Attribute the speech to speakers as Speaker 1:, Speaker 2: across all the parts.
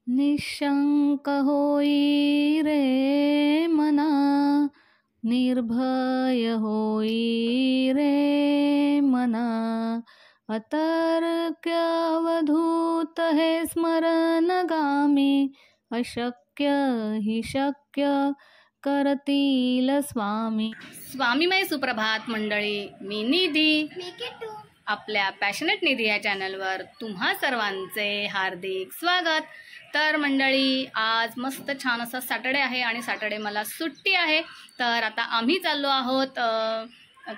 Speaker 1: निशंक होई रे मना, निर्भय होई रे मना, अतर्क्यवधूत हे स्मरणगामी, अशक्य हि शक्य करतील स्वामी. स्वामीमय सुप्रभात मंडळी, मी निधी, आपल्या पॅशनेट निधी या चॅनलवर तुम्हा सर्वांचे हार्दिक स्वागत. तर मंडळी, आज मस्त छान असा सॅटर्डे आहे आणि सॅटर्डे मला सुट्टी आहे. तर आता आम्ही चाललो आहोत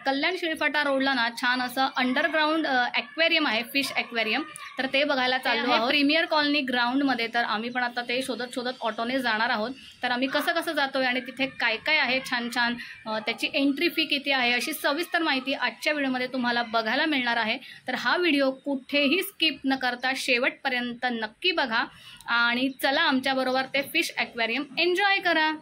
Speaker 1: कल्याण शिळफाटा रोडला ना छान असं अंडरग्राऊंड ॲक्वेरियम आहे, फिश ॲक्वेरियम. तर ते बघायला चाललो आहोत प्रीमियर कॉलनी ग्राउंडमध्ये. तर आम्ही पण आता ते शोधत शोधत ऑटोने जाणार आहोत. तर आम्ही कसं कसं जातोय आणि तिथे काय काय आहे छान छान, त्याची एंट्री फी किती आहे, अशी सविस्तर माहिती आजच्या व्हिडिओमध्ये तुम्हाला बघायला मिळणार आहे. तर हा व्हिडिओ कुठेही स्किप न करता शेवटपर्यंत नक्की बघा आणि चला आमच्याबरोबर ते फिश ॲक्वेरियम एन्जॉय करा.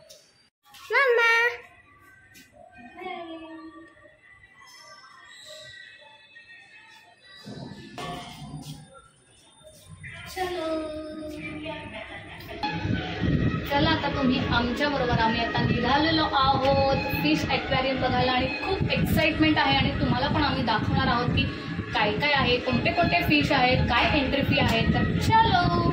Speaker 1: चला आता तुम्ही आमच्या बरोबर, आम्ही आता निघालेलो आहोत फिश ॲक्वेरियम बघायला आणि खूप एक्साइटमेंट आहे आणि तुम्हाला पण आम्ही दाखवणार आहोत की काय काय आहे, कोणते कोणते फिश आहेत, काय एंट्री फी आहे. तर चलो.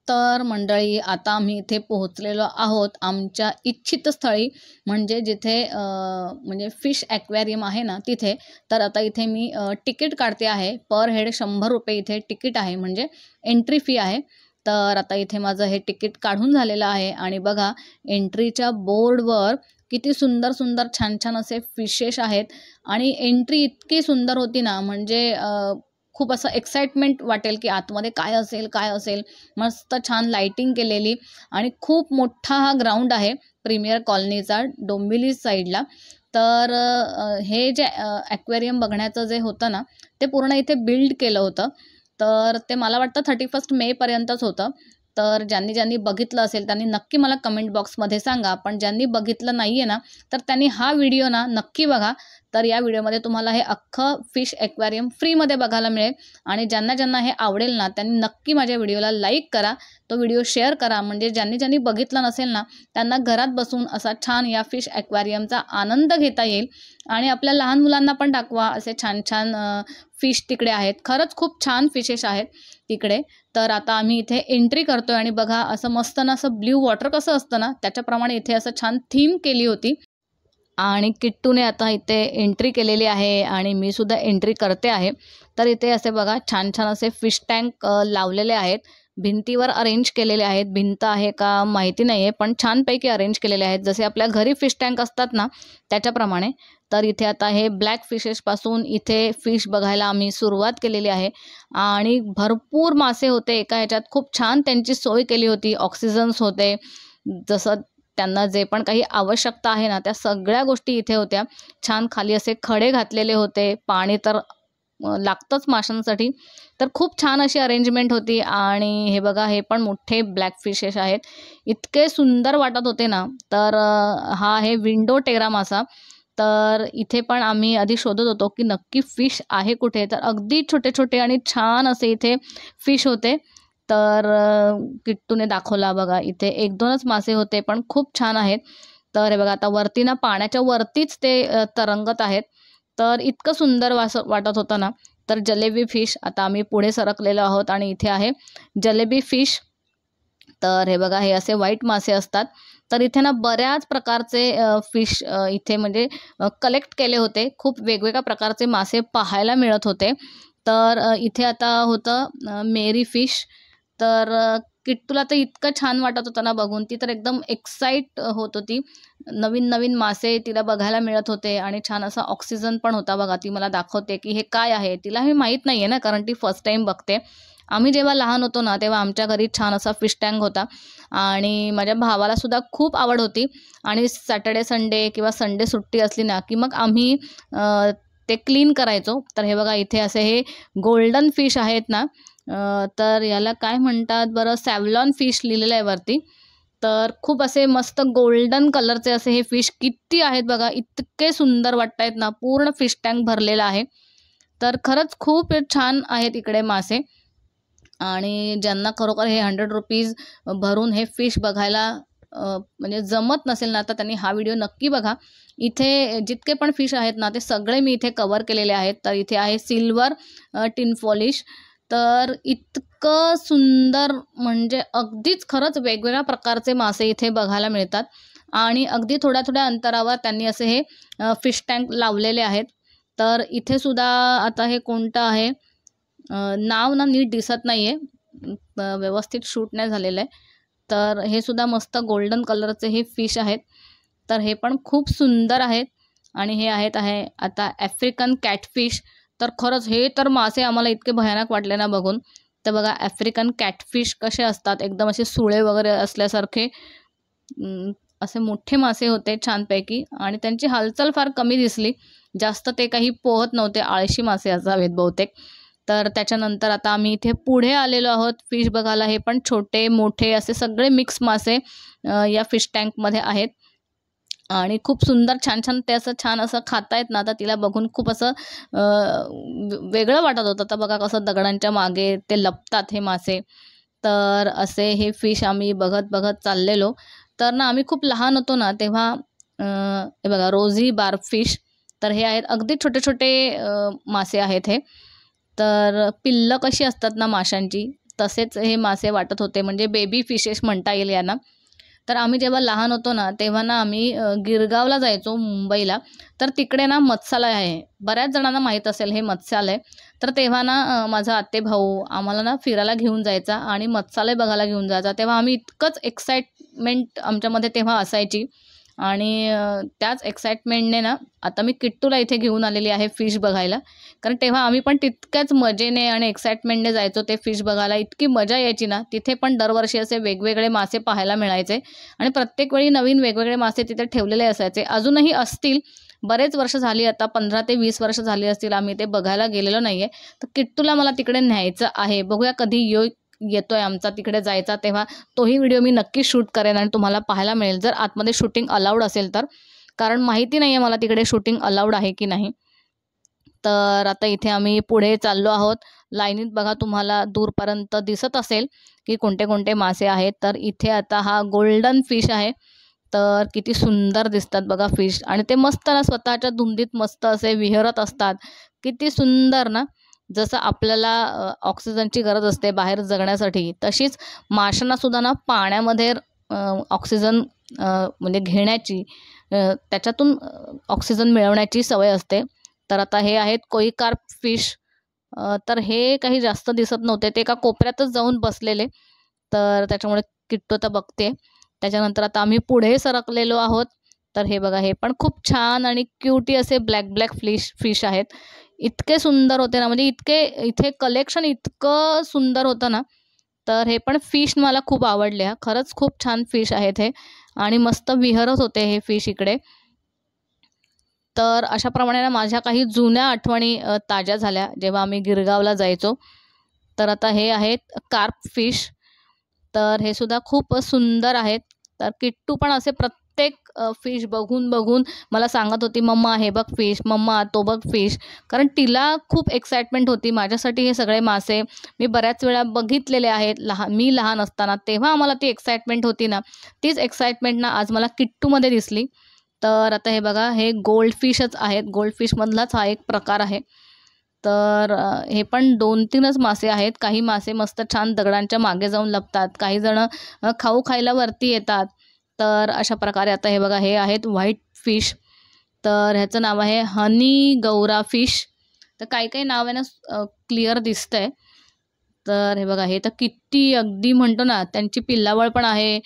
Speaker 1: तर मंडळी, आता आम्ही इथे पोहोचलेलो आहोत आमच्या इच्छित स्थळी, म्हणजे जिथे म्हणजे फिश ॲक्वेरियम आहे ना तिथे. तर आता इथे मी तिकीट काढते आहे. पर हेड 100 रुपये इथे तिकीट आहे, म्हणजे एंट्री फी आहे. तर आता इथे माझं हे तिकीट काढून झालेलं आहे आणि बघा एंट्रीच्या बोर्डवर किती सुंदर सुंदर छान छान असे फिशेस आहेत आणि एंट्री इतकी सुंदर होती ना, म्हणजे खूप असं एक्साइटमेंट वाटेल की आतमध्ये काय असेल काय असेल. मस्त छान लाइटिंग केलेली आणि खूप मोठा हा ग्राउंड आहे प्रीमियर कॉलनीचा डोंबिवली साईडला. तर हे जे ॲक्वेरियम बघण्याचं जे होतं ना ते पूर्ण इथे बिल्ड केलं होतं. तर ते मला वाटतं 31 मेपर्यंतच होतं. तर ज्यांनी ज्यांनी बघितलं असेल त्यांनी नक्की मला कमेंट बॉक्समध्ये सांगा. पण ज्यांनी बघितलं नाही आहे ना तर त्यांनी हा व्हिडिओ ना नक्की बघा. तर या व्हिडिओमध्ये तुम्हाला हे अख्खं फिश ॲक्वेरियम फ्रीमध्ये बघायला मिळेल. आणि ज्यांना ज्यांना हे आवडेल ना त्यांनी नक्की माझ्या व्हिडिओला लाईक करा, तो व्हिडिओ शेअर करा. म्हणजे ज्यांनी ज्यांनी बघितलं नसेल ना त्यांना घरात बसून असा छान या फिश ॲक्वेरियमचा आनंद घेता येईल. आणि आपल्या लहान मुलांना पण दाखवा, असे छान छान फिश तिकडे आहेत. खरंच खूप छान फिशेस आहेत तिकडे. तर आता आम्ही इथे एंट्री करतोय आणि बघा असं मस्त ना, असं ब्ल्यू वॉटर कसं असतं ना त्याच्याप्रमाणे इथे असं छान थीम केली होती. आणि किट्टूने आता इथे एंट्री केलेली आहे आणि मी सुद्धा एंट्री करते आहे. तर इथे असे बघा छान छान असे फिश टँक लावलेले आहेत, भिंतीवर अरेंज केलेले आहेत. भिंत आहे का माहिती नाही आहे, पण छानपैकी अरेंज केलेले आहेत, जसे आपल्या घरी फिश टँक असतात ना त्याच्याप्रमाणे. तर इथे आता हे ब्लॅक फिशेसपासून इथे फिश बघायला आम्ही सुरुवात केलेली आहे आणि भरपूर मासे होते एका ह्याच्यात. खूप छान त्यांची सोय केली होती, ऑक्सिजन्स होते, जसं त्यांना जे पण काही आवश्यकता आहे ना त्या सगळ्या गोष्टी इथे होत्या. छान खाली असे खडे घातलेले होते, पाणी तर लागतंच माशांसाठी. तर खूप छान अशी अरेंजमेंट होती. आणि हे बघा हे पण मोठे ब्लॅक फिशेस आहेत, इतके सुंदर वाटत होते ना. तर हा आहे विंडो टेरा मासा. तर इथे पण आम्ही आधी शोधत होतो की नक्की फिश आहे कुठे. तर अगदी छोटे छोटे आणि छान असे इथे फिश होते. तर किट्टूने दाखवला बघा, इथे 1-2च मासे होते पण खूप छान आहेत. तर हे बघा आता वरती ना पाण्याच्या वरतीच ते तरंगत आहेत. तर इतकं सुंदर वाटत होतं ना. तर जलेबी फिश, आता आम्ही पुढे सरकलेलो आहोत आणि इथे आहे जलेबी फिश. तर हे बघा हे असे व्हाईट मासे असतात. तर इथे ना बऱ्याच प्रकारचे फिश इथे म्हणजे कलेक्ट केले होते. खूप वेगवेगळ्या प्रकारचे मासे पाहायला मिळत होते. तर इथे आता होतं मेरी फिश. तर किट्टूला तर इतकं छान वाटत होतं ना बघून, ती तर एकदम एक्साईट होत होती. नवीन नवीन मासे तिला बघायला मिळत होते आणि छान असा ऑक्सिजन पण होता बघा. ती मला दाखवते की हे काय आहे, तिला हे माहीत नाही आहे ना, कारण ती फर्स्ट टाईम बघते. आम्ही जेव्हा लहान होतो ना, तेव्हा आमच्या घरी छान असा फिश टँक होता आणि माझ्या भावाला सुद्धा खूप आवड होती आणि सॅटर्डे संडे किंवा संडे सुट्टी असली ना, की मग आम्ही ते क्लीन करायचो. तर हे बघा इथे असे हे गोल्डन फिश आहेत ना, तर याला काय म्हणतात बरं, सॅव्हलॉन फिश लिहिलेलं आहे वरती. तर खूप असे मस्त गोल्डन कलरचे असे हे फिश किती आहेत बघा, इतके सुंदर वाटतायत ना, पूर्ण फिश टँक भरलेला आहे. तर खरंच खूप छान आहेत इकडे मासे आणि ज्यांना खरोखर हे ₹100 भरून हे फिश बघायला म्हणजे जमत नसेल ना, तर त्यांनी हा व्हिडिओ नक्की बघा. इथे जितके पण फिश आहेत ना, ते सगळे मी इथे कव्हर केलेले आहेत. तर इथे आहे सिल्वर टिन पॉलिश. तर इतकं सुंदर म्हणजे अगदीच खरंच वेगवेगळ्या प्रकारचे मासे इथे बघायला मिळतात आणि अगदी थोड्या-थोड्या अंतरावर त्यांनी असे हे फिश टँक लावलेले आहेत. तर इथे सुद्धा आता हे कोणतं आहे नाव ना नीट दिसत नाहीये. व्यवस्थित शूट नाही झालेलं आहे. तर हे सुद्धा मस्त गोल्डन कलरचे हे फिश आहेत. तर हे पण खूप सुंदर आहेत आणि हे आहे आता आफ्रिकन कॅटफिश. तर खरंच हे तर मासे आम्हाला इतके भयानक वाटले ना बघून. तर बघा आफ्रिकन कॅटफिश कसे असतात, एकदम असे सुळे वगैरे असल्यासारखे असे मोठे मासे होते छानपैकी आणि त्यांची हालचाल फार कमी दिसली. जास्त ते काही पोहत नव्हते, आळशी मासे असावेत बहुतेक. तर त्याच्यानंतर आता आम्ही इथे पुढे आलेलो आहोत फिश बघायला. हे पण छोटे, मोठे असे सगळे मिक्स मासे या फिश टँकमध्ये आहेत आणि खूप सुंदर छान-छान ते असं छान असं खातायत ना, तर तिला बघून खूप असं वेगळं वाटत होतं. तर बघा कसं दगडांच्या मागे ते लपतात हे मासे. तर असे हे फिश आम्ही बघत-बघत चाललेलो. तर ना आम्ही खूप लहान होतो ना, तेव्हा हे बघा रोझी बार्ब फिश. तर हे आहेत अगदी छोटे-छोटे मासे आहेत हे. तर पिल्लं कशी असतात ना माशांची, तसेच हे मासे वाटत होते. म्हणजे बेबी फिशेस म्हणता येईल यांना. तर आम्ही जेव्हा लहान होतो ना, तेव्हा ना आम्ही गिरगावला जायचो मुंबईला. तर तिकडे ना मत्स्यालय आहे. बऱ्याच जणांना माहीत असेल हे मत्स्यालय. तर तेव्हा ना माझा आत्तेभाऊ आम्हाला ना फिरायला घेऊन जायचा आणि मत्स्यालय बघायला घेऊन जायचा. तेव्हा आम्ही इतकंच एक्साइटमेंट आमच्यामध्ये तेव्हा असायची आणि त्याच एक्साइटमेंटने ना आता मी किट्टूला इथे घेऊन आलेली आहे फिश बघायला. कारण तेव्हा आम्ही पण तितक्याच मजेने आणि एक्साइटमेंटने जायचो ते फिश बघायला. इतकी मजा यायची ना, तिथे पण दरवर्षी असे वेगवेगळे मासे पाहायला मिळायचे आणि प्रत्येक वेळी नवीन वेगवेगळे मासे तिथे ठेवलेले असायचे. अजूनही असतील. बरेच वर्ष झाली आता 15 ते 20 वर्ष झाली असतील आम्ही ते बघायला गेलेलो नाहीये. तर किट्टूला मला तिकडे न्यायचं आहे. बघूया कधी येतोय आमचा तिकडे जायचा, तेव्हा तोही व्हिडिओ मी नक्की शूट करेन आणि तुम्हाला पाहायला मिळेल, जर आतमध्ये शूटिंग अलाउड असेल तर. कारण माहिती नाही आहे मला तिकडे शूटिंग अलाउड आहे की नाही. तर आता इथे आम्ही पुढे चाललो आहोत. लाईनीत बघा तुम्हाला दूरपर्यंत दिसत असेल की कोणते-कोणते मासे आहेत. तर इथे आता हा गोल्डन फिश आहे. तर किती सुंदर दिसतात बघा फिश आणि ते मस्त ना स्वतःच्या धुंदीत मस्त असे विहरत असतात. किती सुंदर ना. जसं आपल्याला ऑक्सिजनची गरज असते बाहेर जगण्यासाठी, तशीच माशांना सुद्धा ना पाण्यामध्ये ऑक्सिजन म्हणजे घेण्याची त्याच्यातून ऑक्सिजन मिळवण्याची सवय असते. तर आता हे आहेत कोई कार्प फिश. तर हे काही जास्त दिसत नव्हते. ते एका कोपऱ्यातच जाऊन बसलेले. तर त्याच्यामुळे किट्टू आता बघते. त्याच्यानंतर आता आम्ही पुढे सरकलेलो आहोत. तर हे बघा हे पण खूप छान आणि क्यूटी असे ब्लॅक फिश आहेत. इतके सुंदर होते ना, म्हणजे इतके इथे कलेक्शन इतकं सुंदर होतं ना, तर हे पण फिश मला खूप आवडले हां. खरंच खूप छान फिश आहेत हे आणि मस्त विहरत होते हे फिश इकडे. तर अशाप्रमाणे ना माझ्या काही जुन्या आठवणी ताज्या झाल्या जेव्हा आम्ही गिरगावला जायचो. तर आता हे आहेत कार्प फिश. तर हे सुद्धा खूप सुंदर आहेत. तर किट्टू पण असे प्रत्येक फिश बघून मला सांगत होती, "मम्मा हे बघ फिश, मम्मा तो बघ फिश." कारण तिला खूप एक्साइटमेंट होती. माझ्यासाठी हे सगळे मासे मी बऱ्याच वेळा बघितलेले आहेत. मी लहान असताना तेव्हा आम्हाला ती एक्साइटमेंट होती ना, तीच एक्साइटमेंट ना आज मला किट्टूमध्ये दिसली. तर आता हे बघा हे गोल्डफिशच आहेत. गोल्डफिशमधलाच हा एक प्रकार आहे. तर हे पण 2-3च मासे आहेत. काही मासे मस्त छान दगडांच्या मागे जाऊन लपतात. काही जणं खाऊ खायला वरती येतात. तर अशा प्रकारे आता हे बघा हे आहेत व्हाईट फिश. तर ह्याचं नाव आहे हनी गौरा फिश. तर काही-काही नाव आहे ना क्लिअर दिसतंय. तर हे बघा, हे तर किती अगदी म्हणतो ना, त्यांची पिल्लावळ पण आहे,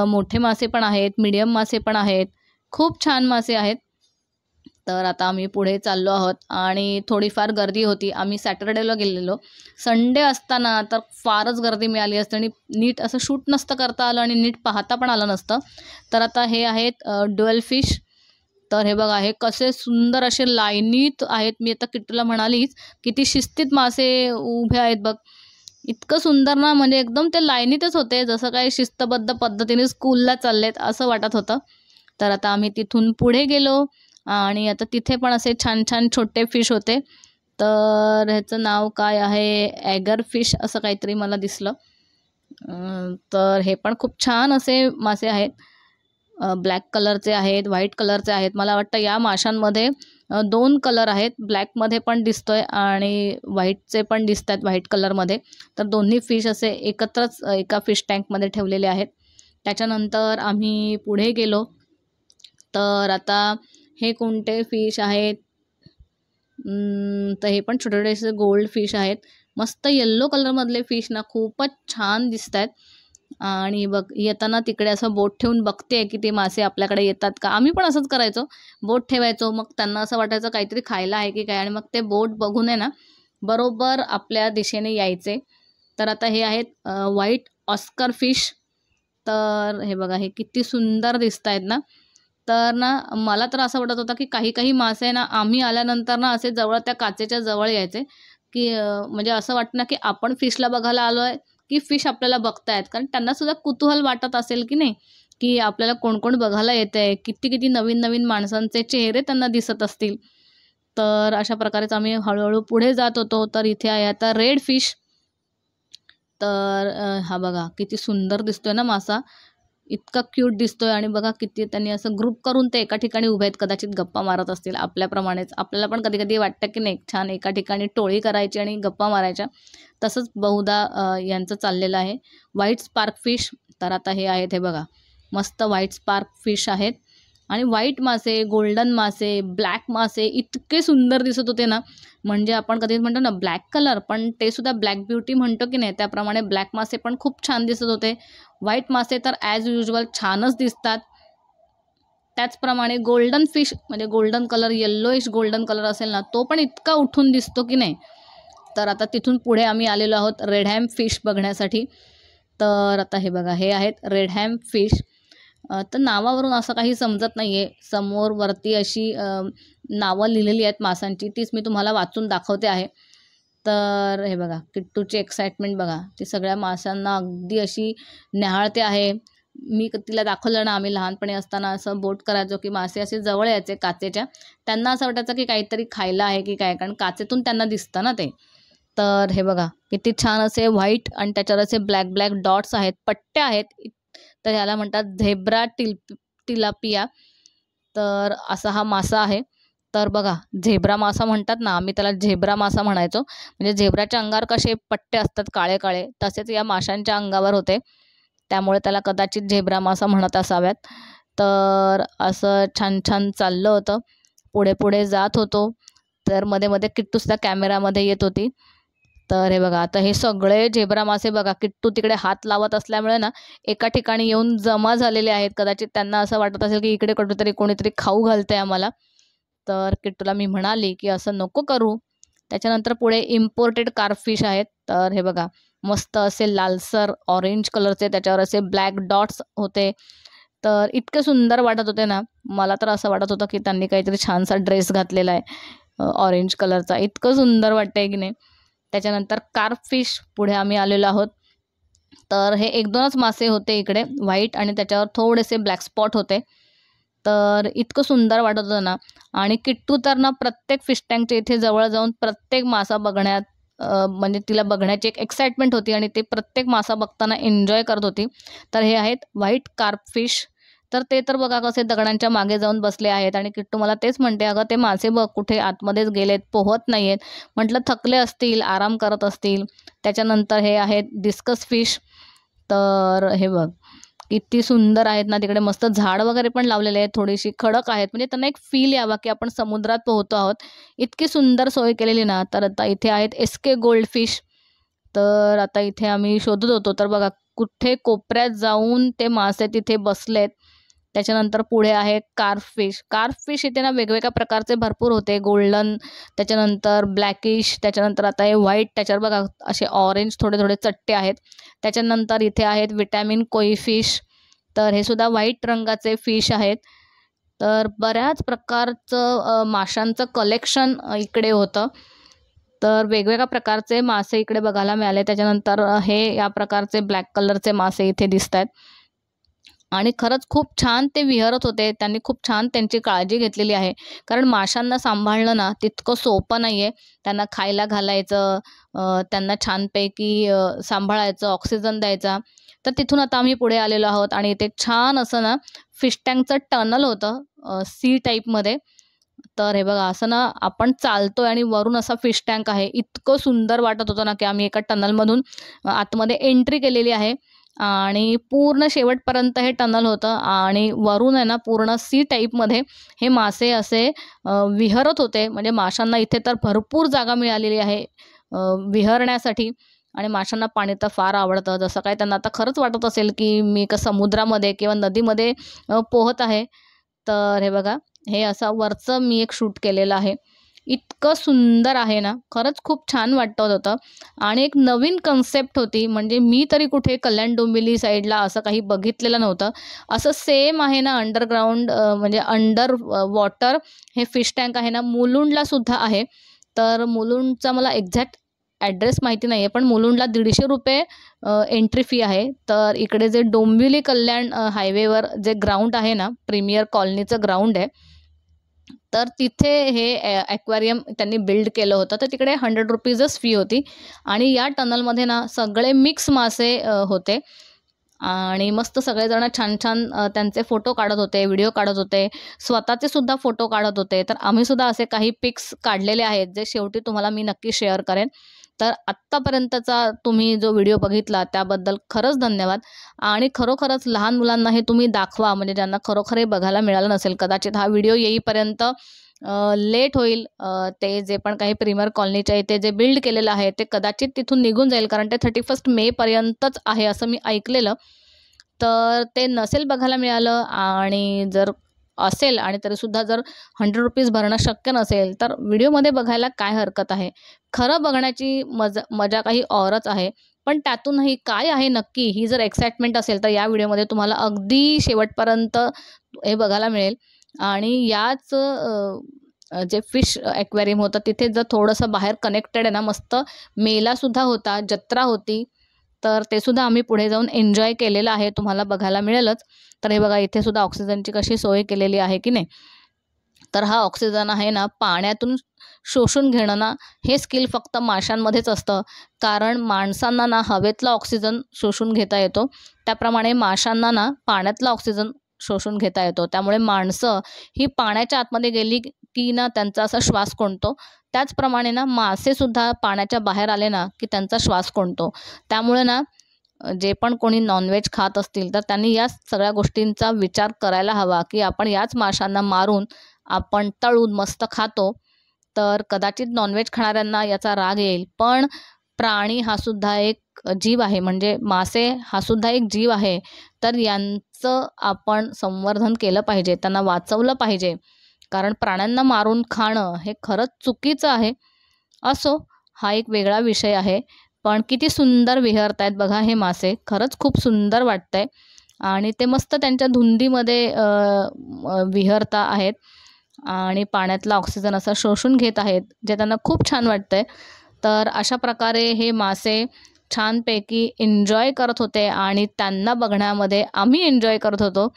Speaker 1: मोठे मासे पण आहेत, मीडियम मासे पण आहेत, खूप छान मासे आहेत. तर आता आम्ही पुढे चाललो आहोत आणि थोडीफार गर्दी होती. आम्ही सॅटर्डेला गेलेलो. संडे असताना तर फारच गर्दी मिळाली असती आणि नीट असं शूट नसतं करता आलं आणि नीट पाहता पण आलं नसतं. तर आता हे आहेत ड्युअल फिश. तर हे बघा, हे कसे सुंदर असे लाईनीत आहेत. मी आता किट्टूला म्हणालीच, किती शिस्तीत मासे उभे आहेत बघ. इतकं सुंदर ना, म्हणजे एकदम ते लाईनीतच होते, जसं काही शिस्तबद्ध पद्धतीने स्कूलला चाललेत असं वाटत होतं. तर आता आम्ही तिथून पुढे गेलो आणि आता तिथे पण असे छान छान छोटे फिश होते. तर ह्याचं नाव काय आहे, ॲगर फिश असं काहीतरी मला दिसलं. तर हे पण खूप छान असे मासे आहेत. ब्लॅक कलरचे आहेत, व्हाईट कलरचे आहेत. मला वाटतं या माशांमध्ये 2 कलर आहेत. ब्लॅकमध्ये पण दिसतोय आणि व्हाईटचे पण दिसतात व्हाईट कलरमध्ये. तर दोन्ही फिश असे एकत्रच एका फिश टँकमध्ये ठेवलेले आहेत. त्याच्यानंतर आम्ही पुढे गेलो. तर आता हे कोणते फिश आहेत? तर हे पण छोटे-छोटे गोल्ड फिश आहेत. मस्त येल्लो कलरमधले फिश ना खूपच छान दिसतायत. आणि बघ, येताना तिकडे असं बोट ठेवून बघते की ते मासे आपल्याकडे येतात का? आम्ही पण असंच करायचो. बोट ठेवायचो. मग त्यांना असं वाटायचं काहीतरी खायला आहे की काय? आणि मग ते बोट बघून आहे ना, बरोबर आपल्या दिशेने यायचे. तर आता हे आहेत व्हाईट ऑस्कर फिश. तर हे बघा, हे किती सुंदर दिसतायत ना. तर ना, मला तर असं वाटत होतं की काही-काही मासे ना, आम्ही आल्यानंतर ना, असे जवळ त्या काचेच्या जवळ यायचे, की म्हणजे असं वाटतं ना, की आपण फिशला बघायला आलोय, की फिश आपल्याला बघतायत. कारण त्यांना सुद्धा कुतूहल वाटत असेल की नाही, की आपल्याला कोण-कोण बघायला येतंय, किती-किती नवीन-नवीन माणसांचे चेहरे त्यांना दिसत असतील. तर अशा प्रकारेच आम्ही हळू पुढे जात होतो. तर इथे आहे आता रेड फिश. तर हा बघा, किती सुंदर दिसतोय ना मासा. इतका क्यूट दिसतोय आणि बघा किती त्यांनी असं ग्रुप करून ते एका ठिकाणी उभे आहेत. कदाचित गप्पा मारत असतील आपल्याप्रमाणेच. आपल्याला पण कधी-कधी वाटतं की नाही, छान एका ठिकाणी टोळी करायची आणि गप्पा मारायच्या. तसंच बहुधा यांचं चाललेलं आहे. White spark fish. तर आता हे आहेत, हे बघा. मस्त व्हाईट स्पार्क फिश आहेत आणि व्हाईट मासे, गोल्डन मासे, ब्लॅक मासे इतके सुंदर दिसत होते ना, म्हणजे आपण कधी म्हणतो ना ब्लॅक कलर, पण ते सुद्धा ब्लॅक ब्युटी म्हणतो की नाही, त्याप्रमाणे ब्लॅक मासे पण खूप छान दिसत होते. व्हाईट मासे तर ॲज युजुअल छानच दिसतात. त्याचप्रमाणे गोल्डन फिश, म्हणजे golden colour, yellowish golden colour असेल ना, तो पण इतका उठून दिसतो की नाही. तर आता तिथून पुढे आम्ही आलेलो आहोत रेड हॅम फिश बघण्यासाठी. तर आता हे बघा, हे आहेत रेड हॅम फिश. तर नावावरून असं काही समजत नाही आहे. समोर वरती अशी नावं लिहिलेली आहेत माशांची, तीच मी तुम्हाला वाचून दाखवते आहे. तर हे बघा, किट्टूची एक्साइटमेंट बघा. ती सगळ्या माशांना अगदी अशी न्याहाळते आहे. मी तिला दाखवलं ना, आम्ही लहानपणी असताना असं बोट करायचो, की मासे असे जवळ यायचे काचेच्या. त्यांना असं वाटायचं की काहीतरी खायला आहे की काय, कारण काचेतून त्यांना दिसतं ना ते. तर हे बघा, किती छान असे व्हाईट आणि त्याच्यावर असे ब्लॅक ब्लॅक डॉट्स आहेत, पट्ट्या आहेत. तर ह्याला म्हणतात झेब्रा तिलापिया. तर असा हा मासा आहे. तर बघा, झेब्रा मासा म्हणतात ना, आम्ही त्याला झेब्रा मासा म्हणायचो. म्हणजे झेब्राच्या अंगावर कसे पट्टे असतात काळे-काळे, तसेच या माशांच्या अंगावर होते. त्यामुळे त्याला कदाचित झेब्रा मासा म्हणत असाव्यात. तर असं छान-छान चाललं होतं. पुढे-पुढे जात होतो. तर मध्ये-मध्ये किट्टूसुद्धा कॅमेरामध्ये येत होती. तर हे बघा, आता हे सगळे झेब्रा मासे बघा, किट्टू तिकडे हात लावत असल्यामुळे ना, एका ठिकाणी येऊन जमा झालेले आहेत. कदाचित त्यांना असं वाटत असेल, की इकडे कुठेतरी कोणीतरी खाऊ घालतंय आम्हाला. तर किट्टूला मी म्हणाली, की "असं नको करू." त्याच्यानंतर पुढे इम्पोर्टेड कार्पफिश आहेत. तर हे बघा, मस्त असे लालसर ऑरेंज कलरचे त्याच्यावर असे ब्लॅक डॉट्स होते. तर इतके सुंदर वाटत होते ना, मला तर असं वाटत होतं, की त्यांनी काहीतरी छानसा ड्रेस घातलेला आहे ऑरेंज कलरचा. इतकं सुंदर वाटतंय की नाही. त्याच्यानंतर कार्पफिश पुढे आम्ही आलेलो आहोत. तर हे 1-2च मासे होते इकडे व्हाईट आणि त्याच्यावर थोडेसे ब्लॅक स्पॉट होते. तर इतकं सुंदर वाटत होतं ना. आणि किट्टू तर ना प्रत्येक फिश टँकच्या इथे जवळ जाऊन प्रत्येक मासा बघण्यात म्हणजे तिला बघण्याची एक एक्साइटमेंट होती आणि ते प्रत्येक मासा बघताना एन्जॉय करत होती. तर हे आहेत व्हाईट कार्पफिश. तर ते तर बघा कसे दगडांच्या मागे जाऊन बसले आहेत आणि किट्टू मला तेच म्हणते, "अगं ते मासे बघ कुठे आतमध्येच गेलेत, पोहत नाही आहेत." म्हटलं थकले असतील, आराम करत असतील. त्याच्यानंतर हे आहेत डिस्कस फिश. तर हे बघ, किती सुंदर आहेत ना, तिकडे मस्त झाड वगैरे पण लावलेले आहेत, थोडीशी खडक आहेत, म्हणजे त्यांना एक फील यावा, की आपण समुद्रात पोहतो आहोत. इतकी सुंदर सोय केलेली ना. तर आता इथे आहेत एसके गोल्डफिश. तर आता इथे आम्ही शोधत होतो, तर बघा कुठे कोपऱ्यात जाऊन ते मासे तिथे बसलेत. त्याच्यानंतर पुढे आहे कार्पफिश. कार्पफिश इथे ना वेगवेगळ्या प्रकारचे भरपूर होते, गोल्डन, त्याच्यानंतर ब्लॅकिश, त्याच्यानंतर आता हे व्हाईट, त्याच्यावर बघा असे ऑरेंज थोडे थोडे चट्टे आहेत. त्याच्यानंतर इथे आहेत विटॅमिन कोई फिश, तर हे सुद्धा व्हाईट रंगाचे फिश आहेत. तर बऱ्याच प्रकारचं माशांचं कलेक्शन इकडे होतं. तर वेगवेगळ्या प्रकारचे मासे इकडे बघायला मिळाले. त्याच्यानंतर हे या प्रकारचे ब्लॅक कलरचे मासे इथे दिसत आहेत आणि खरंच खूप छान ते विहरत होते. त्यांनी खूप छान त्यांची काळजी घेतलेली आहे, कारण माशांना सांभाळणं ना तितकं सोपं नाही आहे. त्यांना खायला घालायचं, त्यांना छानपैकी सांभाळायचं, ऑक्सिजन द्यायचा. तर तिथून आता आम्ही पुढे आलेलो आहोत आणि इथे छान असं ना फिश टँकचं टनल होतं सी टाईपमध्ये. तर हे बघा असं ना आपण चालतोय आणि वरून असा फिश टँक आहे. इतकं सुंदर वाटत होतं ना की आम्ही एका टनलमधून आतमध्ये एंट्री केलेली आहे आणि पूर्ण शेवटपर्यंत हे टनल होतं आणि वरून आहे ना पूर्ण सी टाईपमध्ये हे मासे असे विहरत होते. म्हणजे माशांना इथे तर भरपूर जागा मिळालेली आहे विहरण्यासाठी आणि माशांना पाणी तर फार आवडतं. जसं काय त्यांना आता खरंच वाटत असेल की मी एका समुद्रामध्ये किंवा नदीमध्ये पोहत आहे. तर हे बघा हे असं वरचं मी एक शूट केलेलं आहे. इतकं सुंदर आहे ना, खरंच खूप छान वाटत होतं आणि एक नवीन कन्सेप्ट होती. म्हणजे मी तरी कुठे कल्याण डोंबिवली साईडला असं काही बघितलेलं नव्हतं. असं सेम आहे ना अंडरग्राऊंड, म्हणजे अंडर वॉटर हे फिश टँक आहे ना मुलुंडला सुद्धा आहे. तर मुलुंडचा मला एक्झॅक्ट ॲड्रेस माहिती नाही आहे, पण मुलुंडला ₹150 एंट्री फी आहे. तर इकडे जे डोंबिवली कल्याण हायवेवर जे ग्राउंड आहे ना, प्रीमियर कॉलनीचं ग्राउंड आहे, तर तिथे हे ॲक्वेरियम त्यांनी बिल्ड केलं होतं. तर तिकडे ₹100च फी होती आणि या टनलमध्ये ना सगळे मिक्स मासे होते आणि मस्त सगळेजण छान छान त्यांचे फोटो काढत होते, व्हिडिओ काढत होते, स्वतःचे सुद्धा फोटो काढत होते. तर आम्ही सुद्धा असे काही पिक्स काढलेले आहेत, जे शेवटी तुम्हाला मी नक्की शेअर करेन. तर आत्तापर्यंतचा तुम्ही जो व्हिडिओ बघितला त्याबद्दल खरंच धन्यवाद आणि खरोखरच लहान मुलांना हे तुम्ही दाखवा, म्हणजे ज्यांना खरोखर हे बघायला मिळालं नसेल. कदाचित हा व्हिडिओ येईपर्यंत लेट होईल. ते जे पण काही प्रीमियर कॉलनीच्या इथे जे बिल्ड केलेलं आहे ते कदाचित तिथून निघून जाईल, कारण ते 31 मेपर्यंतच आहे असं मी ऐकलेलं. तर ते नसेल बघायला मिळालं आणि जर असेल आणि तरीसुद्धा जर ₹100 भरणं शक्य नसेल, तर व्हिडिओमध्ये बघायला काय हरकत आहे. खरं बघण्याची मजा काही औरच आहे. पण त्यातूनही काय आहे नक्की ही जर एक्साइटमेंट असेल, तर या व्हिडिओमध्ये तुम्हाला अगदी शेवटपर्यंत हे बघायला मिळेल. आणि याच जे फिश ॲक्वेरियम होतं तिथे जर थोडंसं बाहेर कनेक्टेड आहे ना, मस्त मेलासुद्धा होता, जत्रा होती. तर ते सुद्धा आम्ही पुढे जाऊन एन्जॉय केलेलं आहे, तुम्हाला बघायला मिळेलच. तर हे बघा इथे सुद्धा ऑक्सिजनची कशी सोय केलेली आहे की नाही. तर हा ऑक्सिजन आहे ना पाण्यातून शोषून घेणं ना, हे स्किल फक्त माशांमध्येच असतं. कारण माणसांना ना हवेतला ऑक्सिजन शोषून घेता येतो, त्याप्रमाणे माशांना ना पाण्यातला ऑक्सिजन शोषून घेता येतो. त्यामुळे माणसं ही पाण्याच्या आतमध्ये गेली की ना त्यांचा असा श्वास कोंडतो. त्याचप्रमाणे ना मासेसुद्धा पाण्याच्या बाहेर आले ना की त्यांचा श्वास कोंडतो. त्यामुळे ना जे पण कोणी नॉनव्हेज खात असतील तर त्यांनी या सगळ्या गोष्टींचा विचार करायला हवा, की आपण याच माशांना मारून आपण तळून मस्त खातो. तर कदाचित नॉनव्हेज खाणाऱ्यांना याचा राग येईल, पण प्राणी हा सुद्धा एक जीव आहे, म्हणजे मासे हा सुद्धा एक जीव आहे. तर यांचं आपण संवर्धन केलं पाहिजे, त्यांना वाचवलं पाहिजे. कारण प्राण्यांना मारून खाणं हे खरंच चुकीचं आहे. असो, हा एक वेगळा विषय आहे. पण किती सुंदर विहरतायत बघा हे मासे. खरंच खूप सुंदर वाटतंय आणि ते मस्त त्यांच्या धुंदीमध्ये विहरता आहेत आणि पाण्यातला ऑक्सिजन असा शोषून घेत आहेत, जे त्यांना खूप छान वाटतंय. तर अशा प्रकारे हे मासे छानपैकी एन्जॉय करत होते आणि त्यांना बघण्यामध्ये आम्ही एन्जॉय करत होतो.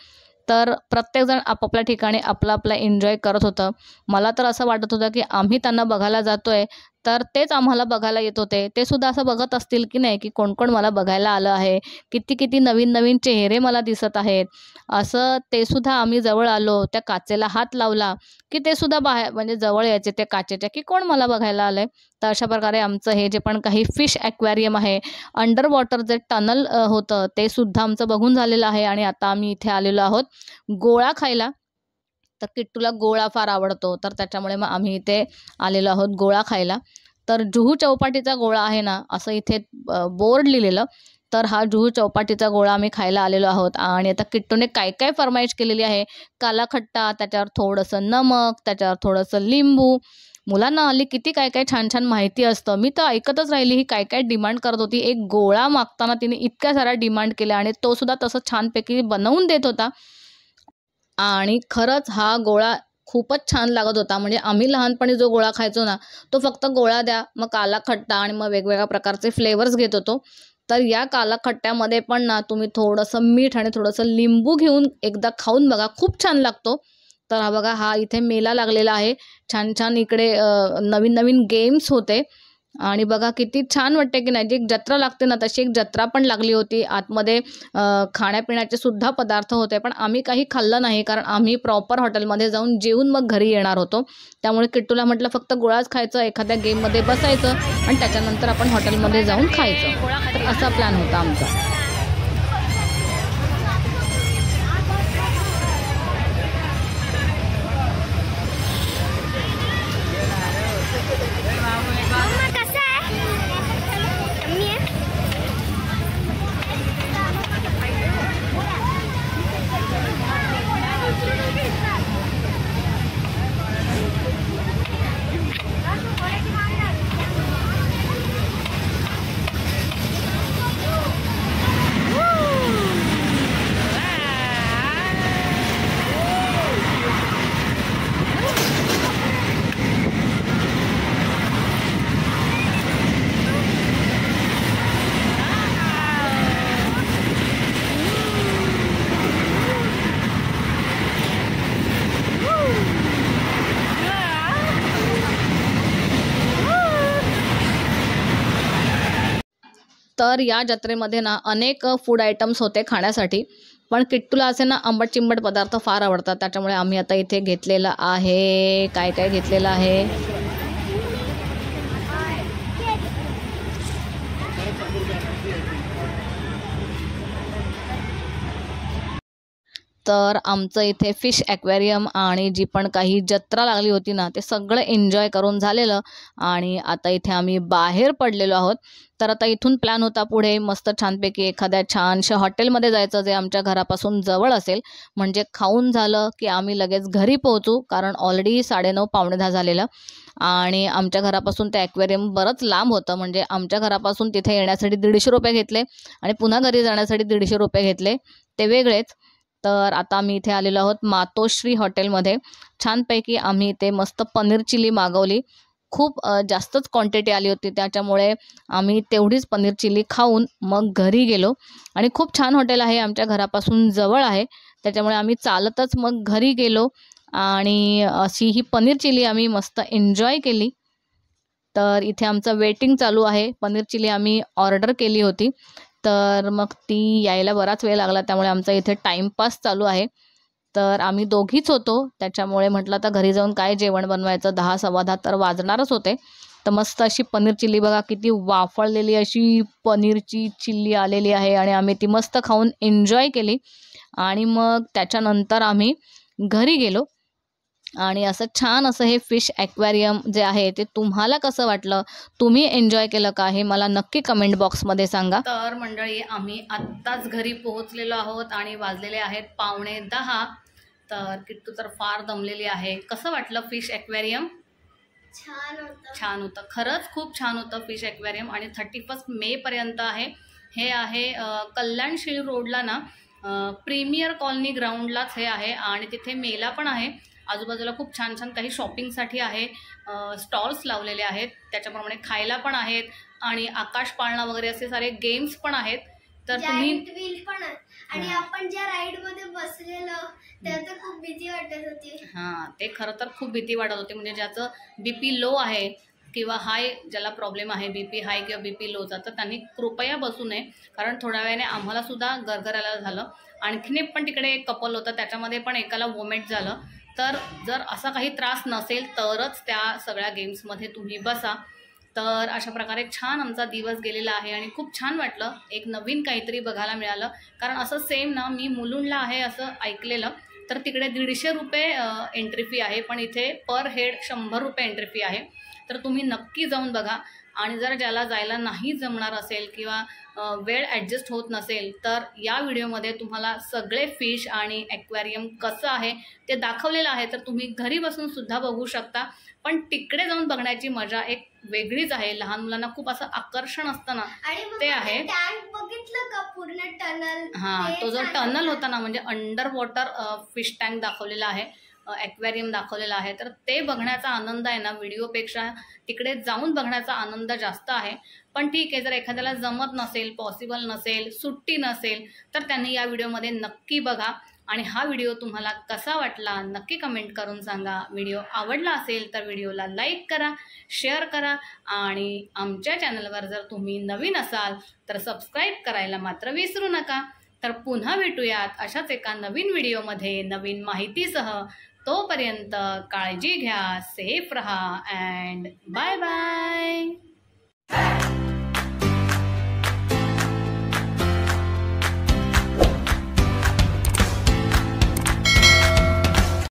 Speaker 1: तर प्रत्येकजण आपापल्या ठिकाणी आपला आपला एन्जॉय करत होतं. मला तर असं वाटत होतं, की आम्ही त्यांना बघायला जातोय, तर तेच आम्हाला बघायला येत होते. ते सुद्धा असं बघत असतील की नाही, की कोण-कोण मला बघायला आलं आहे. किती-किती नवीन-नवीन चेहरे मला दिसत आहेत. असं ते सुद्धा आम्ही जवळ आलो, त्या काचेला हात लावला, की ते सुद्धा बाहेर म्हणजे जवळ यायचे त्या काचेच्या, की कोण मला बघायला आलंय. तर अशा प्रकारे आमचं हे जे पण काही फिश ॲक्वेरियम आहे, अंडर वॉटर जे टनल होतं ते सुद्धा आमचं बघून झालेलं आहे आणि आता आम्ही इथे आलेलो आहोत गोळा खायला. तर किट्टूला गोळा फार आवडतो, तर त्याच्यामुळे मग आम्ही इथे आलेलो आहोत गोळा खायला. तर जुहू चौपाटीचा गोळा आहे ना, असं इथे बोर्ड लिहिलेलं. तर हा जुहू चौपाटीचा गोळा आम्ही खायला आलेलो आहोत. आणि आता किट्टूने काय काय फरमाईश केलेली आहे, काला खट्टा, त्याच्यावर थोडंसं नमक, त्याच्यावर थोडंसं लिंबू. मुलांना हल्ली किती काय काय छान छान माहिती असतं. मी तर ऐकतच राहिली, ही काय काय डिमांड करत होती. एक गोळा मागताना तिने इतक्या साऱ्या डिमांड केल्या आणि तो सुद्धा तसं छानपैकी बनवून देत होता. आणि खरंच हा गोळा खूपच छान लागत होता. म्हणजे आम्ही लहानपणी जो गोळा खायचो ना, तो फक्त गोळा द्या, मग काला खट्टा आणि मग वेगवेगळ्या प्रकारचे फ्लेवर्स घेत होतो. तर या काला खट्ट्यामध्ये पण ना तुम्ही थोडंसं मीठ आणि थोडंसं लिंबू घेऊन एकदा खाऊन बघा, खूप छान लागतो. तर हा बघा, हा इथे मेला लागलेला आहे. छान छान इकडे नवीन नवीन गेम्स होते. आणि बघा किती छान वाटते की नाही. जी एक जत्रा लागते ना, तशी एक जत्रा पण लागली होती. आतमध्ये खाण्यापिण्याचे सुद्धा पदार्थ होते, पण आम्ही काही खाल्लं नाही, कारण आम्ही प्रॉपर हॉटेलमध्ये जाऊन जेवून मग घरी येणार होतो. त्यामुळे किट्टूला म्हटलं फक्त गोळाच खायचं, एखाद्या गेममध्ये बसायचं आणि त्याच्यानंतर आपण हॉटेलमध्ये जाऊन खायचं. तर असा प्लॅन होता आमचा. तर या जत्रेमध्ये ना अनेक फूड आयटम्स होते खाण्यासाठी, पण किट्टूला असे ना आंबट चिंबट पदार्थ फार आवडतात. त्याच्यामुळे आम्ही आता इथे घेतलेलं आहे, काय काय घेतलेलं आहे. तर आमचं इथे फिश ॲक्वेरियम आणि जी पण काही जत्रा लागली होती ना, ते सगळं एन्जॉय करून झालेलं. आणि आता इथे आम्ही बाहेर पडलेलो आहोत. तर आता इथून प्लॅन होता पुढे मस्त छानपैकी एखाद्या छानशा हॉटेलमध्ये जायचं, जे आमच्या घरापासून जवळ असेल. म्हणजे खाऊन झालं की आम्ही लगेच घरी पोहोचू, कारण ऑलरेडी 9:30 पावणे 10 झालेलं. आणि आमच्या घरापासून ते ॲक्वेरियम बरंच लांब होतं. म्हणजे आमच्या घरापासून तिथे येण्यासाठी ₹150 घेतले आणि पुन्हा घरी जाण्यासाठी ₹150 घेतले, ते वेगळेच. तर आता आम्ही इथे आलेलो आहोत मातोश्री हॉटेलमध्ये. छानपैकी आम्ही इथे मस्त पनीर चिली मागवली. खूप जास्तच क्वांटिटी आली होती, त्याच्यामुळे आम्ही तेवढीच पनीर चिली खाऊन मग घरी गेलो. आणि खूप छान हॉटेल आहे, आमच्या घरापासून जवळ आहे. त्याच्यामुळे आम्ही चालतच मग घरी गेलो आणि अशी ही पनीर चिली आम्ही मस्त एन्जॉय केली. तर इथे आमचं वेटिंग चालू आहे. पनीर चिली आम्ही ऑर्डर केली होती, तर मग ती यायला बराच वेळ लागला. त्यामुळे आमचा इथे टाईमपास चालू आहे. तर आम्ही दोघीच होतो, त्याच्यामुळे म्हटलं आता घरी जाऊन काय जेवण बनवायचं, 10 सव्वा 10 तर वाजणारच होते. तर मस्त अशी पनीर चिल्ली बघा, किती वाफळलेली अशी पनीरची चिल्ली आलेली आहे आणि आम्ही ती मस्त खाऊन एन्जॉय केली. आणि मग त्याच्यानंतर आम्ही घरी गेलो. आणि असं छान असं हे फिश ॲक्वेरियम जे आहे ते तुम्हाला कसं वाटलं, तुम्ही एन्जॉय केलं का, हे मला नक्की कमेंट बॉक्समध्ये सांगा. तर मंडळी, आम्ही आत्ताच घरी पोहोचलेलो आहोत आणि वाजलेले आहेत 9:45. तर किट्टू तर फार दमलेली आहे. कसं वाटलं फिश ॲक्वेरियम? छान होतं, खरंच खूप छान होतं फिश ॲक्वेरियम. आणि 31 मे पर्यंत आहे. हे आहे कल्याणशिळ रोडला ना, प्रीमियर कॉलनी ग्राउंडलाच हे आहे. आणि तिथे मेला पण आहे. आजूबाजूला खूप छान छान काही शॉपिंगसाठी आहे, स्टॉल्स लावलेले आहेत. त्याच्याप्रमाणे खायला पण आहेत आणि आकाश पाळणा वगैरे असे सारे गेम्स पण आहेत. तर तुम्ही
Speaker 2: व्हील पण आहे. आणि आपण ज्या राईड मध्ये बसलेलो त्यात खूप भीती वाटत होती.
Speaker 1: हां, ते खरं तर खूप भीती वाटत होती. म्हणजे ज्याचं बीपी लो आहे किंवा हाय, ज्याला प्रॉब्लेम आहे बीपी हाय किंवा बीपी लोचा, तर त्यांनी कृपया बसू नये. कारण थोड्या वेळाने आम्हाला सुद्धा गरगरायला झालं. आणखीन एक पण तिकडे एक कपल होतं, त्याच्यामध्ये पण एकाला वॉमिट झालं. तर जर असा काही त्रास नसेल तरच त्या सगळ्या गेम्समध्ये तुम्ही बसा. तर अशा प्रकारे छान आमचा दिवस गेलेला आहे आणि खूप छान वाटलं. एक नवीन काहीतरी बघायला मिळालं. कारण असं सेम ना मी मुलुंडला आहे असं ऐकलेलं, तर तिकडे ₹150 एंट्री फी आहे, पण इथे पर हेड ₹100 एंट्री फी आहे. तर तुम्ही नक्की जाऊन बघा. आणि जर ज्याला जायला नाही जमणार असेल किंवा वेळ ॲडजस्ट होत नसेल तर या व्हिडिओमध्ये तुम्हाला सगळे फिश आणि ॲक्वेरियम कसं आहे ते दाखवलेलं आहे, तर तुम्ही घरी बसून सुद्धा बघू शकता. पण तिकडे जाऊन बघण्याची मजा एक वेगळीच आहे. लहान मुलांना खूप असं आकर्षण असतं ना, ते आहे.
Speaker 2: टँक बघितलं का पूर्ण टनल?
Speaker 1: हां, तो जो टनल होता ना, म्हणजे अंडर वॉटर फिश टँक दाखवलेला आहे, ॲक्वेरियम दाखवलेला आहे. तर ते बघण्याचा आनंद आहे ना, व्हिडिओपेक्षा तिकडे जाऊन बघण्याचा आनंद जास्त आहे. पण ठीक आहे, जर एखाद्याला जमत नसेल, पॉसिबल नसेल, सुट्टी नसेल, तर त्यांनी या व्हिडिओमध्ये नक्की बघा. आणि हा व्हिडिओ तुम्हाला कसा वाटला नक्की कमेंट करून सांगा. व्हिडिओ आवडला असेल तर व्हिडिओला लाईक करा, शेअर करा आणि आमच्या चॅनलवर जर तुम्ही नवीन असाल तर सबस्क्राईब करायला मात्र विसरू नका. तर पुन्हा भेटूयात अशाच एका नवीन व्हिडिओमध्ये नवीन माहितीसह. तोपर्यंत काळजी घ्या, सेफ रहा अँड बाय बाय.